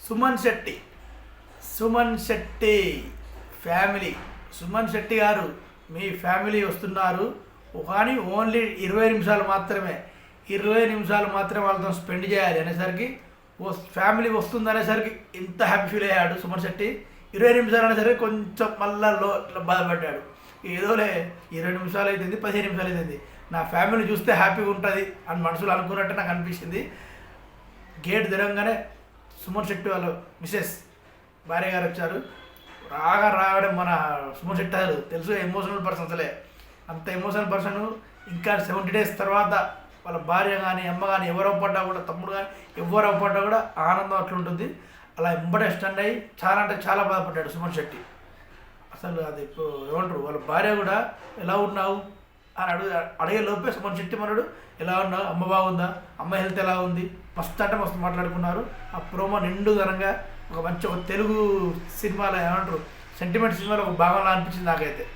Suman Shetty Suman Shetty family. Suman Shetty గారు మీ family వస్తున్నారు, కానీ ఓన్లీ 20 నిమిషాలు మాత్రమే. 20 నిమిషాలు మాత్రమే వాళ్ళతో స్పెండ్ చేయాలి అనేసరికి ఫ్యామిలీ వస్తుంది అనేసరికి ఇంత హ్యాపీ ఫీల్ అయ్యాడు సుమన్ శెట్టి. 20 నిమిషాలు అనేసరికి కొంచెం మళ్ళా బాధపడ్డాడు. ఏదోలే 20 నిమిషాలు అవుతుంది, 15 నిమిషాలు అవుతుంది, నా ఫ్యామిలీ చూస్తే హ్యాపీగా ఉంటుంది అని మనసులో అనుకున్నట్టు నాకు అనిపించింది. గేట్ తెరంగానే సుమన్ శెట్టి వాళ్ళు మిసెస్ భార్య గారు వచ్చారు. రావడం మన సుమన్ శెట్టి గారు తెలుసు ఎమోషనల్ పర్సన్, అసలే అంత ఎమోషనల్ పర్సన్. ఇంకా 70 days తర్వాత వాళ్ళ భార్య కానీ అమ్మ కానీ ఎవరు అవ్వపడ్డా కూడా, తమ్ముడు కానీ ఎవరు అవ్వపడ్డా కూడా ఆనందం అట్లుంటుంది. అలా ఎంబడే స్టండ్ అయ్యి చాలా అంటే చాలా బాధపడ్డాడు సుమన్ శెట్టి. అసలు అది ఏమంటారు, వాళ్ళ భార్య కూడా ఎలా ఉన్నావు అని అడిగే లోపే సుమన్ శెట్టి మనడు ఎలా ఉన్నావు, అమ్మ బాగుందా, అమ్మ హెల్త్ ఎలా ఉంది, మస్తు అంటే మస్తు మాట్లాడుకున్నారు. ఆ ప్రోమో నిండుదనంగా ఒక తెలుగు సినిమాలో ఏమంటారు సెంటిమెంట్ సినిమాలో ఒక భాగంలా అనిపించింది నాకైతే.